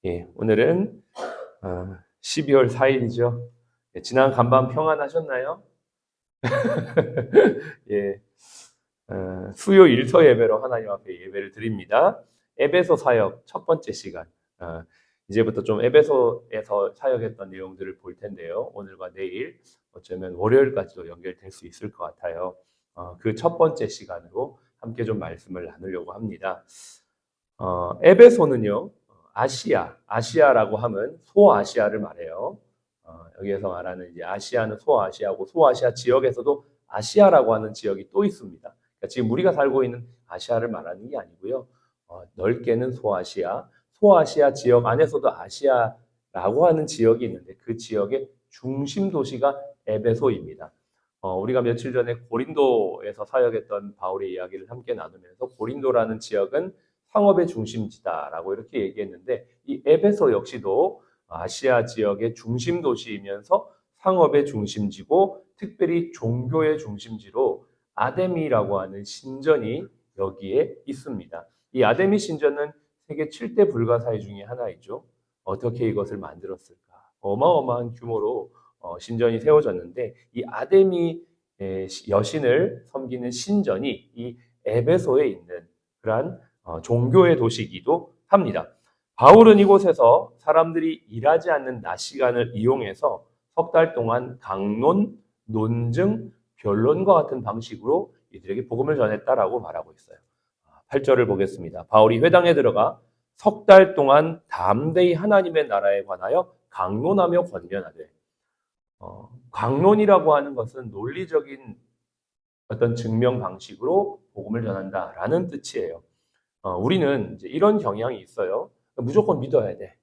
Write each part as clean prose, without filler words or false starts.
예, 오늘은 12월 4일이죠. 지난 간밤 평안하셨나요? 예, 수요 일서 예배로 하나님 앞에 예배를 드립니다. 에베소 사역 첫 번째 시간. 이제부터 좀 에베소에서 사역했던 내용들을 볼 텐데요. 오늘과 내일 어쩌면 월요일까지도 연결될 수 있을 것 같아요. 그 첫 번째 시간으로 함께 좀 말씀을 나누려고 합니다. 에베소는요, 아시아라고 하면 소아시아를 말해요. 여기에서 말하는 이제 아시아는 소아시아고 소아시아 지역에서도 아시아라고 하는 지역이 또 있습니다. 그러니까 지금 우리가 살고 있는 아시아를 말하는 게 아니고요. 넓게는 소아시아 지역 안에서도 아시아라고 하는 지역이 있는데 그 지역의 중심 도시가 에베소입니다. 우리가 며칠 전에 고린도에서 사역했던 바울의 이야기를 함께 나누면서 고린도라는 지역은 상업의 중심지다라고 이렇게 얘기했는데 이 에베소 역시도 아시아 지역의 중심 도시이면서 상업의 중심지고 특별히 종교의 중심지로 아데미라고 하는 신전이 여기에 있습니다. 이 아데미 신전은 세계 7대 불가사의 중에 하나이죠. 어떻게 이것을 만들었을까? 어마어마한 규모로 신전이 세워졌는데 이 아데미 여신을 섬기는 신전이 이 에베소에 있는 그러한 종교의 도시이기도 합니다. 바울은 이곳에서 사람들이 일하지 않는 낮 시간을 이용해서 석 달 동안 강론, 논증, 변론과 같은 방식으로 이들에게 복음을 전했다라고 말하고 있어요. 8절을 보겠습니다. 바울이 회당에 들어가 석 달 동안 담대히 하나님의 나라에 관하여 강론하며 권면하되, 강론이라고 하는 것은 논리적인 어떤 증명 방식으로 복음을 전한다라는 뜻이에요. 우리는 이제 이런 경향이 있어요. 무조건 믿어야 돼.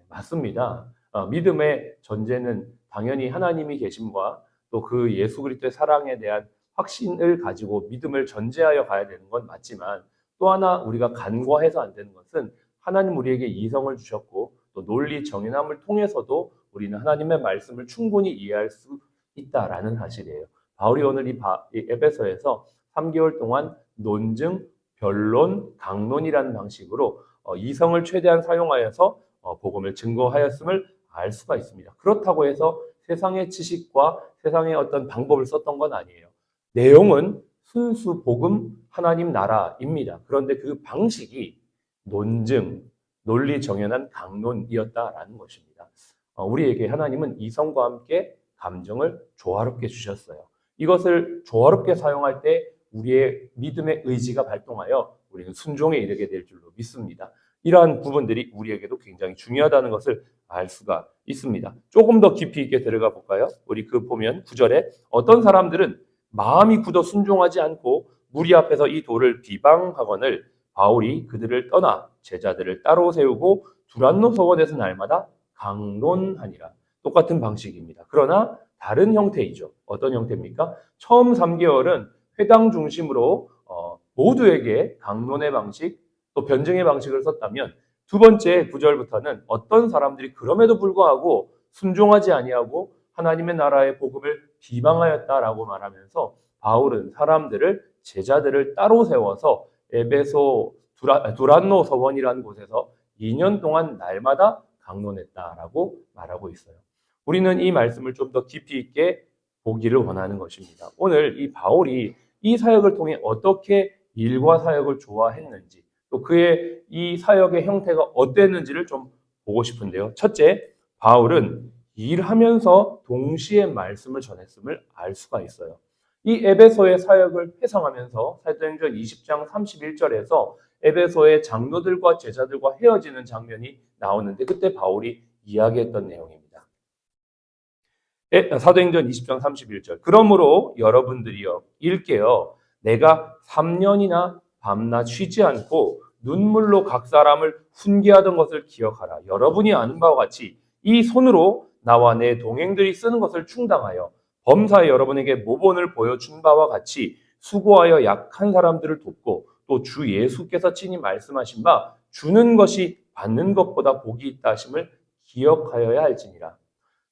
맞습니다. 믿음의 전제는 당연히 하나님이 계심과 또 그 예수 그리스도의 사랑에 대한 확신을 가지고 믿음을 전제하여 가야 되는 건 맞지만 또 하나 우리가 간과해서 안 되는 것은 하나님 우리에게 이성을 주셨고 또 논리 정연함을 통해서도 우리는 하나님의 말씀을 충분히 이해할 수 있다라는 사실이에요. 바울이 오늘 이 에베소에서 3개월 동안 논증, 변론, 강론이라는 방식으로 이성을 최대한 사용하여서 복음을 증거하였음을 알 수가 있습니다. 그렇다고 해서 세상의 지식과 세상의 어떤 방법을 썼던 건 아니에요. 내용은 순수 복음 하나님 나라입니다. 그런데 그 방식이 논증, 논리 정연한 강론이었다라는 것입니다. 우리에게 하나님은 이성과 함께 감정을 조화롭게 주셨어요. 이것을 조화롭게 사용할 때 우리의 믿음의 의지가 발동하여 우리는 순종에 이르게 될 줄로 믿습니다. 이러한 부분들이 우리에게도 굉장히 중요하다는 것을 알 수가 있습니다. 조금 더 깊이 있게 들어가 볼까요? 우리 보면 9절에 어떤 사람들은 마음이 굳어 순종하지 않고 무리 앞에서 이 도를 비방하거늘 바울이 그들을 떠나 제자들을 따로 세우고 두란노 서원에서 날마다 강론하니라. 똑같은 방식입니다. 그러나 다른 형태이죠. 어떤 형태입니까? 처음 3개월은 회당 중심으로 모두에게 강론의 방식, 또 변증의 방식을 썼다면 두 번째 9절부터는 어떤 사람들이 그럼에도 불구하고 순종하지 아니하고 하나님의 나라의 복음을 비방하였다라고 말하면서 바울은 사람들을 제자들을 따로 세워서 에베소 두란노 서원이라는 곳에서 2년 동안 날마다 강론했다라고 말하고 있어요. 우리는 이 말씀을 좀 더 깊이 있게 보기를 원하는 것입니다. 오늘 이 바울이 이 사역을 통해 어떻게 일과 사역을 조화했는지 또 그의 이 사역의 형태가 어땠는지를 좀 보고 싶은데요. 첫째, 바울은 일하면서 동시에 말씀을 전했음을 알 수가 있어요. 이 에베소의 사역을 회상하면서 사도행전 20장 31절에서 에베소의 장로들과 제자들과 헤어지는 장면이 나오는데 그때 바울이 이야기했던 내용입니다. 사도행전 20장 31절. 그러므로 여러분들이여 일깨어 내가 3년이나 밤낮 쉬지 않고 눈물로 각 사람을 훈계하던 것을 기억하라. 여러분이 아는 바와 같이 이 손으로 나와 내 동행들이 쓰는 것을 충당하여 범사에 여러분에게 모본을 보여준 바와 같이 수고하여 약한 사람들을 돕고 또 주 예수께서 친히 말씀하신 바 주는 것이 받는 것보다 복이 있다 하심을 기억하여야 할지니라.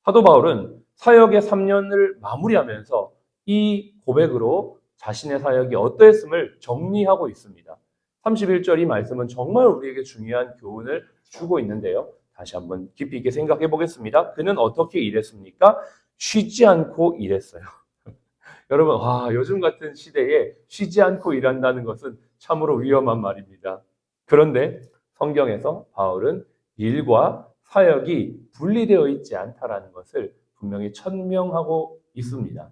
사도 바울은 사역의 3년을 마무리하면서 이 고백으로 자신의 사역이 어떠했음을 정리하고 있습니다. 31절 이 말씀은 정말 우리에게 중요한 교훈을 주고 있는데요. 다시 한번 깊이 있게 생각해 보겠습니다. 그는 어떻게 일했습니까? 쉬지 않고 일했어요. 여러분, 요즘 같은 시대에 쉬지 않고 일한다는 것은 참으로 위험한 말입니다. 그런데 성경에서 바울은 일과 사역이 분리되어 있지 않다라는 것을 분명히 천명하고 있습니다.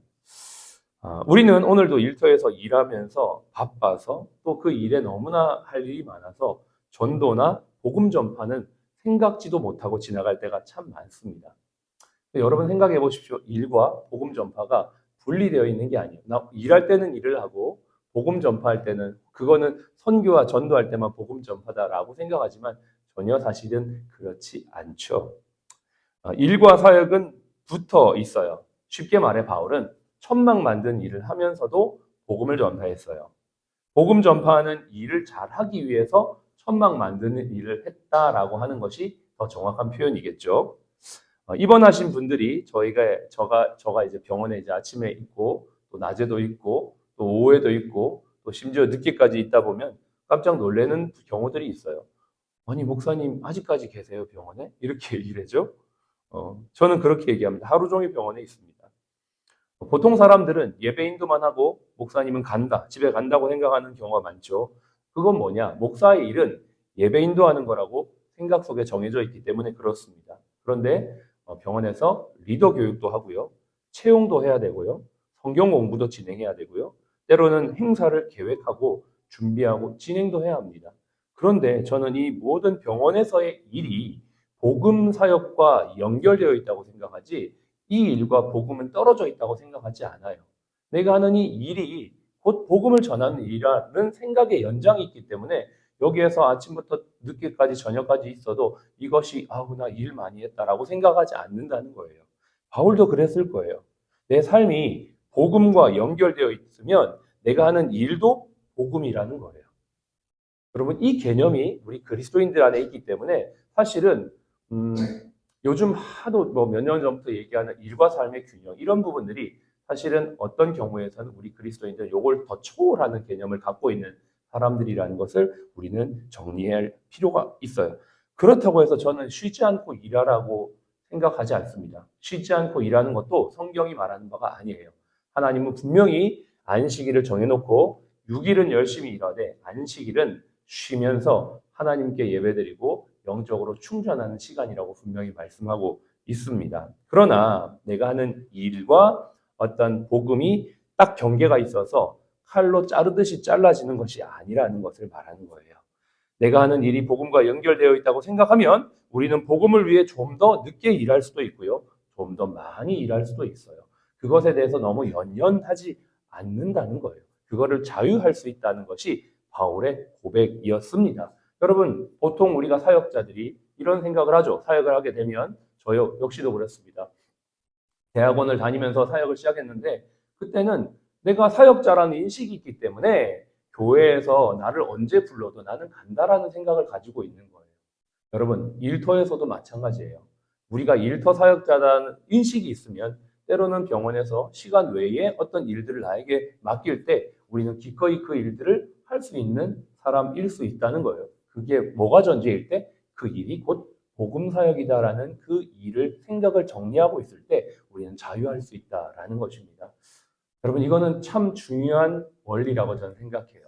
우리는 오늘도 일터에서 일하면서 바빠서 또 그 일에 너무나 할 일이 많아서 전도나 복음 전파는 생각지도 못하고 지나갈 때가 참 많습니다. 여러분 생각해 보십시오. 일과 복음 전파가 분리되어 있는 게 아니에요. 나 일할 때는 일을 하고 복음 전파할 때는 그거는 선교와 전도할 때만 복음 전파다라고 생각하지만 전혀 사실은 그렇지 않죠. 일과 사역은 붙어 있어요. 쉽게 말해 바울은 천막 만든 일을 하면서도 복음을 전파했어요. 복음 전파하는 일을 잘하기 위해서 천막 만드는 일을 했다라고 하는 것이 더 정확한 표현이겠죠. 입원하신 분들이 저가 이제 병원에 이제 아침에 있고 또 낮에도 있고 또 오후에도 있고 또 심지어 늦게까지 있다 보면 깜짝 놀라는 경우들이 있어요. 아니 목사님 아직까지 계세요 병원에? 이렇게 얘기를 해죠. 저는 그렇게 얘기합니다. 하루 종일 병원에 있습니다. 보통 사람들은 예배인도만 하고 목사님은 간다, 집에 간다고 생각하는 경우가 많죠. 그건 뭐냐? 목사의 일은 예배인도 하는 거라고 생각 속에 정해져 있기 때문에 그렇습니다. 그런데 병원에서 리더 교육도 하고요. 채용도 해야 되고요. 성경 공부도 진행해야 되고요. 때로는 행사를 계획하고 준비하고 진행도 해야 합니다. 그런데 저는 이 모든 병원에서의 일이 복음 사역과 연결되어 있다고 생각하지 이 일과 복음은 떨어져 있다고 생각하지 않아요. 내가 하는 이 일이 곧 복음을 전하는 일이라는 생각의 연장이 있기 때문에 여기에서 아침부터 늦게까지 저녁까지 있어도 이것이 나 일 많이 했다라고 생각하지 않는다는 거예요. 바울도 그랬을 거예요. 내 삶이 복음과 연결되어 있으면 내가 하는 일도 복음이라는 거예요. 여러분 이 개념이 우리 그리스도인들 안에 있기 때문에 사실은 요즘 하도 몇 년 전부터 얘기하는 일과 삶의 균형 이런 부분들이 사실은 어떤 경우에서는 우리 그리스도인들 요걸 더 초월하는 개념을 갖고 있는 사람들이라는 것을 우리는 정리할 필요가 있어요. 그렇다고 해서 저는 쉬지 않고 일하라고 생각하지 않습니다. 쉬지 않고 일하는 것도 성경이 말하는 바가 아니에요. 하나님은 분명히 안식일을 정해놓고 6일은 열심히 일하되 안식일은 쉬면서 하나님께 예배드리고 영적으로 충전하는 시간이라고 분명히 말씀하고 있습니다. 그러나 내가 하는 일과 어떤 복음이 딱 경계가 있어서 칼로 자르듯이 잘라지는 것이 아니라는 것을 말하는 거예요. 내가 하는 일이 복음과 연결되어 있다고 생각하면 우리는 복음을 위해 좀 더 늦게 일할 수도 있고요. 좀 더 많이 일할 수도 있어요. 그것에 대해서 너무 연연하지 않는다는 거예요. 그거를 자유할 수 있다는 것이 바울의 고백이었습니다. 여러분, 보통 우리가 사역자들이 이런 생각을 하죠. 사역을 하게 되면 저 역시도 그렇습니다. 대학원을 다니면서 사역을 시작했는데 그때는 내가 사역자라는 인식이 있기 때문에 교회에서 나를 언제 불러도 나는 간다라는 생각을 가지고 있는 거예요. 여러분, 일터에서도 마찬가지예요. 우리가 일터 사역자라는 인식이 있으면 때로는 병원에서 시간 외에 어떤 일들을 나에게 맡길 때 우리는 기꺼이 그 일들을 할 수 있는 사람일 수 있다는 거예요. 그게 뭐가 전제일 때 그 일이 곧 복음 사역이다라는 그 일을 생각을 정리하고 있을 때 우리는 자유할 수 있다라는 것입니다. 여러분 이거는 참 중요한 원리라고 저는 생각해요.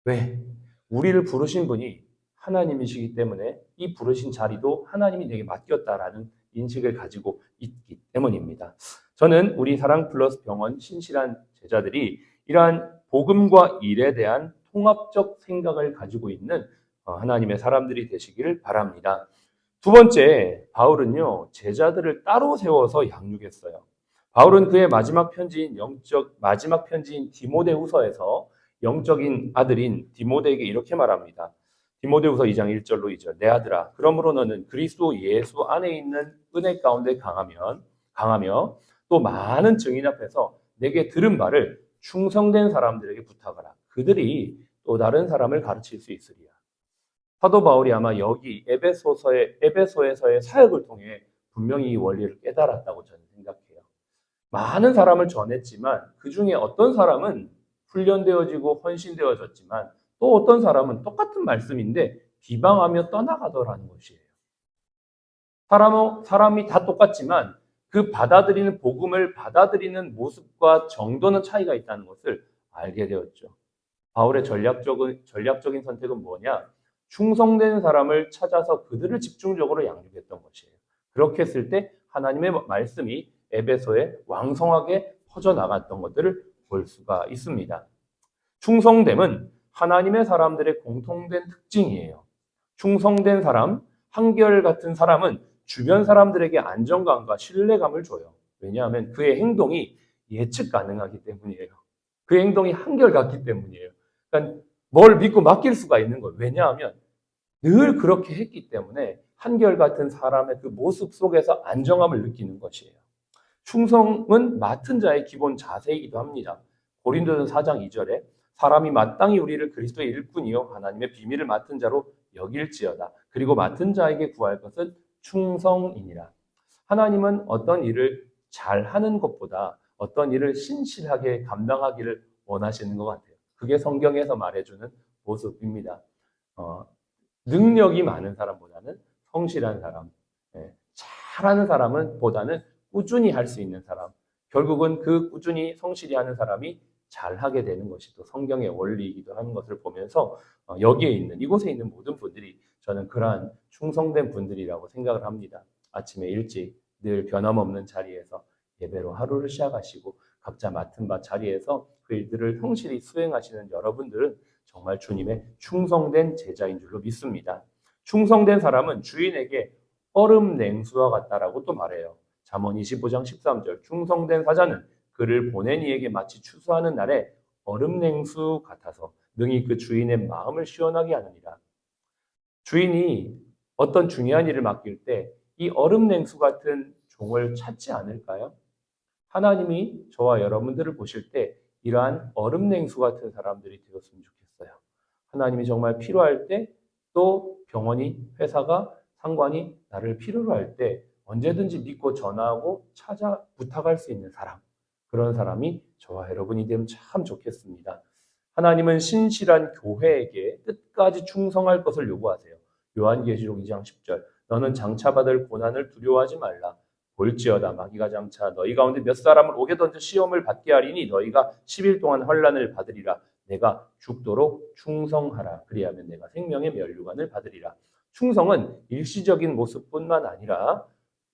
왜? 우리를 부르신 분이 하나님이시기 때문에 이 부르신 자리도 하나님이 내게 맡겼다라는 인식을 가지고 있기 때문입니다. 저는 우리 사랑 플러스 병원 신실한 제자들이 이러한 복음과 일에 대한 통합적 생각을 가지고 있는 하나님의 사람들이 되시기를 바랍니다. 두 번째, 바울은요, 제자들을 따로 세워서 양육했어요. 바울은 그의 마지막 편지인 디모데후서에서 영적인 아들인 디모데에게 이렇게 말합니다. 디모데후서 2장 1절로 2절. 내 아들아, 그러므로 너는 그리스도 예수 안에 있는 은혜 가운데 강하며 또 많은 증인 앞에서 내게 들은 바를 충성된 사람들에게 부탁하라. 그들이 또 다른 사람을 가르칠 수 있으리라. 사도 바울이 아마 여기 에베소에서의 사역을 통해 분명히 이 원리를 깨달았다고 저는 생각해요. 많은 사람을 전했지만 그 중에 어떤 사람은 훈련되어지고 헌신되어졌지만 또 어떤 사람은 똑같은 말씀인데 비방하며 떠나가더라는 것이에요. 사람이 다 똑같지만 그 받아들이는 복음을 받아들이는 모습과 정도는 차이가 있다는 것을 알게 되었죠. 바울의 전략적인 선택은 뭐냐? 충성된 사람을 찾아서 그들을 집중적으로 양육했던 것이에요. 그렇게 했을 때 하나님의 말씀이 에베소에 왕성하게 퍼져나갔던 것들을 볼 수가 있습니다. 충성됨은 하나님의 사람들의 공통된 특징이에요. 충성된 사람, 한결같은 사람은 주변 사람들에게 안정감과 신뢰감을 줘요. 왜냐하면 그의 행동이 예측 가능하기 때문이에요. 그의 행동이 한결같기 때문이에요. 그러니까 뭘 믿고 맡길 수가 있는 거예요. 왜냐하면 늘 그렇게 했기 때문에 한결같은 사람의 그 모습 속에서 안정함을 느끼는 것이에요. 충성은 맡은 자의 기본 자세이기도 합니다. 고린도전서 4장 2절에 사람이 마땅히 우리를 그리스도의 일꾼이요 하나님의 비밀을 맡은 자로 여길지어다. 그리고 맡은 자에게 구할 것은 충성이니라. 하나님은 어떤 일을 잘하는 것보다 어떤 일을 신실하게 감당하기를 원하시는 것 같아요. 그게 성경에서 말해주는 모습입니다. 능력이 많은 사람보다는 성실한 사람, 잘하는 사람은 보다는 꾸준히 할 수 있는 사람, 결국은 그 꾸준히 성실히 하는 사람이 잘하게 되는 것이 또 성경의 원리이기도 하는 것을 보면서 여기에 있는 이곳에 있는 모든 분들이 저는 그러한 충성된 분들이라고 생각을 합니다. 아침에 일찍 늘 변함없는 자리에서 예배로 하루를 시작하시고 각자 맡은 바 자리에서 그 일들을 성실히 수행하시는 여러분들은 정말 주님의 충성된 제자인 줄로 믿습니다. 충성된 사람은 주인에게 얼음 냉수와 같다라고 또 말해요. 잠언 25장 13절 충성된 사자는 그를 보낸 이에게 마치 추수하는 날에 얼음 냉수 같아서 능히 그 주인의 마음을 시원하게 하느니라. 주인이 어떤 중요한 일을 맡길 때 이 얼음 냉수 같은 종을 찾지 않을까요? 하나님이 저와 여러분들을 보실 때 이러한 얼음 냉수 같은 사람들이 되었으면 좋겠어요. 하나님이 정말 필요할 때 또 병원이, 회사가, 상관이 나를 필요로 할 때 언제든지 믿고 전화하고 찾아 부탁할 수 있는 사람. 그런 사람이 저와 여러분이 되면 참 좋겠습니다. 하나님은 신실한 교회에게 끝까지 충성할 것을 요구하세요. 요한계시록 2장 10절 너는 장차받을 고난을 두려워하지 말라. 볼지어다 마귀가 장차 너희 가운데 몇 사람을 옥에 던져 시험을 받게 하리니 너희가 10일 동안 환난을 받으리라. 내가 죽도록 충성하라. 그리하면 내가 생명의 면류관을 받으리라. 충성은 일시적인 모습뿐만 아니라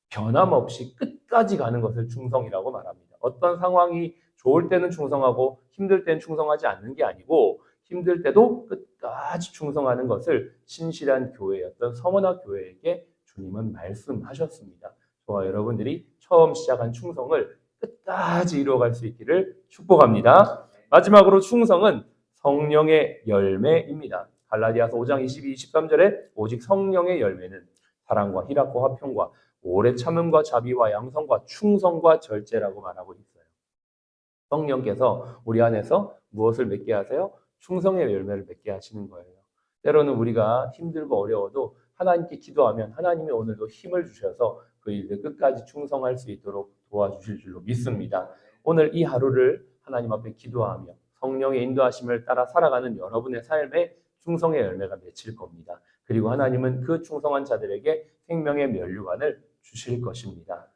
변함없이 끝까지 가는 것을 충성이라고 말합니다. 어떤 상황이 좋을 때는 충성하고 힘들 때는 충성하지 않는 게 아니고 힘들 때도 끝까지 충성하는 것을 신실한 교회였던 서머나 교회에게 주님은 말씀하셨습니다. 저와 여러분들이 처음 시작한 충성을 끝까지 이루어갈 수 있기를 축복합니다. 마지막으로 충성은 성령의 열매입니다. 갈라디아서 5장 22, 23절에 오직 성령의 열매는 사랑과 희락과 화평과 오래 참음과 자비와 양성과 충성과 절제라고 말하고 있어요. 성령께서 우리 안에서 무엇을 맺게 하세요? 충성의 열매를 맺게 하시는 거예요. 때로는 우리가 힘들고 어려워도 하나님께 기도하면 하나님이 오늘도 힘을 주셔서 그 일을 끝까지 충성할 수 있도록 도와주실 줄로 믿습니다. 오늘 이 하루를 하나님 앞에 기도하며 성령의 인도하심을 따라 살아가는 여러분의 삶에 충성의 열매가 맺힐 겁니다. 그리고 하나님은 그 충성한 자들에게 생명의 면류관을 주실 것입니다.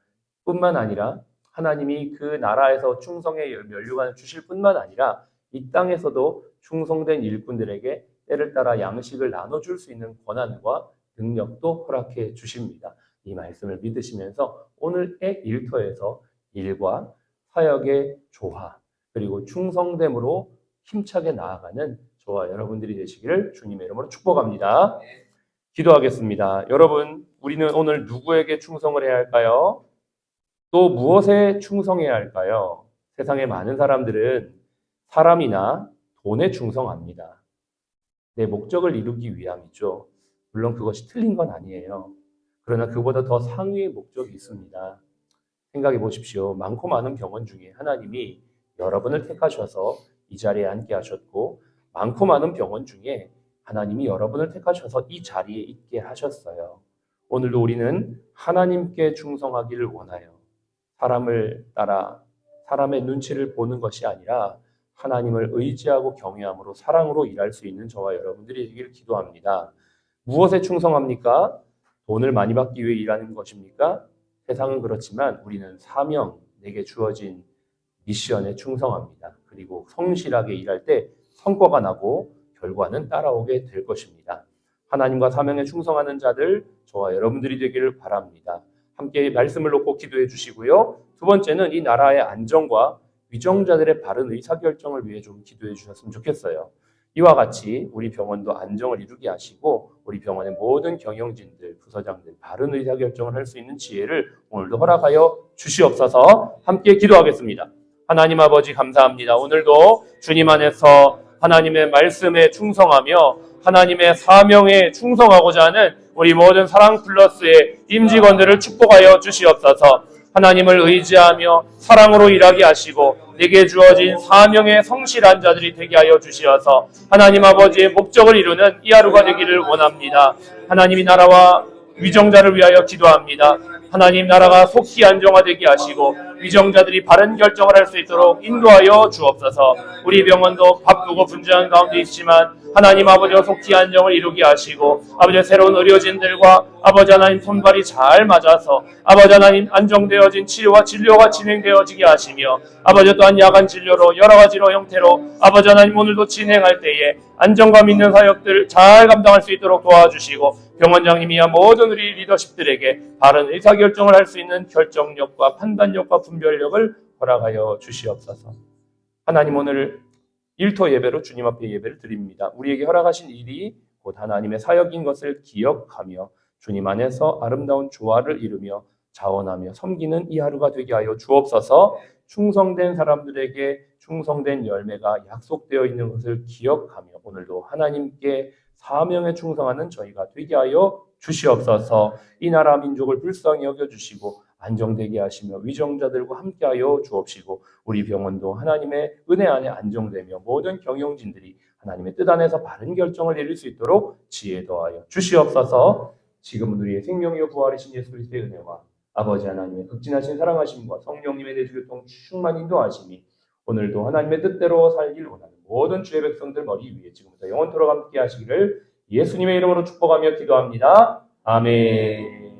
뿐만 아니라 하나님이 그 나라에서 충성의 면류관을 주실 뿐만 아니라 이 땅에서도 충성된 일꾼들에게 때를 따라 양식을 나눠줄 수 있는 권한과 능력도 허락해 주십니다. 이 말씀을 믿으시면서 오늘의 일터에서 일과 사역의 조화 그리고 충성됨으로 힘차게 나아가는 저와 여러분들이 되시기를 주님의 이름으로 축복합니다. 기도하겠습니다. 여러분, 우리는 오늘 누구에게 충성을 해야 할까요? 또 무엇에 충성해야 할까요? 세상의 많은 사람들은 사람이나 돈에 충성합니다. 내 목적을 이루기 위함이죠. 물론 그것이 틀린 건 아니에요. 그러나 그보다 더 상위의 목적이 있습니다. 생각해 보십시오. 많고 많은 병원 중에 하나님이 여러분을 택하셔서 이 자리에 앉게 하셨고 많고 많은 병원 중에 하나님이 여러분을 택하셔서 이 자리에 있게 하셨어요. 오늘도 우리는 하나님께 충성하기를 원하여 사람을 따라 사람의 눈치를 보는 것이 아니라 하나님을 의지하고 경외함으로 사랑으로 일할 수 있는 저와 여러분들이 되기를 기도합니다. 무엇에 충성합니까? 돈을 많이 받기 위해 일하는 것입니까? 세상은 그렇지만 우리는 사명, 내게 주어진 미션에 충성합니다. 그리고 성실하게 일할 때 성과가 나고 결과는 따라오게 될 것입니다. 하나님과 사명에 충성하는 자들, 저와 여러분들이 되기를 바랍니다. 함께 말씀을 놓고 기도해 주시고요. 두 번째는 이 나라의 안정과 위정자들의 바른 의사결정을 위해 좀 기도해 주셨으면 좋겠어요. 이와 같이 우리 병원도 안정을 이루게 하시고 우리 병원의 모든 경영진들, 부서장들 바른 의사결정을 할 수 있는 지혜를 오늘도 허락하여 주시옵소서. 함께 기도하겠습니다. 하나님 아버지 감사합니다. 오늘도 주님 안에서 하나님의 말씀에 충성하며 하나님의 사명에 충성하고자 하는 우리 모든 사랑플러스의 임직원들을 축복하여 주시옵소서. 하나님을 의지하며 사랑으로 일하게 하시고 내게 주어진 사명에 성실한 자들이 되게 하여 주시어서 하나님 아버지의 목적을 이루는 이 하루가 되기를 원합니다. 하나님이 나라와 위정자를 위하여 기도합니다. 하나님 나라가 속히 안정화되게 하시고 위정자들이 바른 결정을 할 수 있도록 인도하여 주옵소서. 우리 병원도 바쁘고 분주한 가운데 있지만 하나님 아버지와 속히 안정을 이루게 하시고 아버지 새로운 의료진들과 아버지 하나님 손발이 잘 맞아서 아버지 하나님 안정되어진 치료와 진료가 진행되어지게 하시며 아버지 또한 야간 진료로 여러 가지로 형태로 아버지 하나님 오늘도 진행할 때에 안정감 있는 사역들 잘 감당할 수 있도록 도와주시고 병원장님이야 모든 우리 리더십들에게 바른 의사결정을 할 수 있는 결정력과 판단력과 분별력을 허락하여 주시옵소서. 하나님 오늘 일터 예배로 주님 앞에 예배를 드립니다. 우리에게 허락하신 일이 곧 하나님의 사역인 것을 기억하며 주님 안에서 아름다운 조화를 이루며 자원하며 섬기는 이 하루가 되게 하여 주옵소서. 충성된 사람들에게 충성된 열매가 약속되어 있는 것을 기억하며 오늘도 하나님께 사명에 충성하는 저희가 되게 하여 주시옵소서. 이 나라 민족을 불쌍히 여겨주시고 안정되게 하시며 위정자들과 함께하여 주옵시고 우리 병원도 하나님의 은혜 안에 안정되며 모든 경영진들이 하나님의 뜻 안에서 바른 결정을 내릴 수 있도록 지혜 더하여 주시옵소서. 지금은 우리의 생명이요 부활이신 예수 그리스도의 은혜와 아버지 하나님의 극진하신 사랑하심과 성령님의 내주교통 충만 인도하심이 오늘도 하나님의 뜻대로 살길 원하는 모든 주의 백성들 머리 위에 지금부터 영원토록 함께 하시기를 예수님의 이름으로 축복하며 기도합니다. 아멘.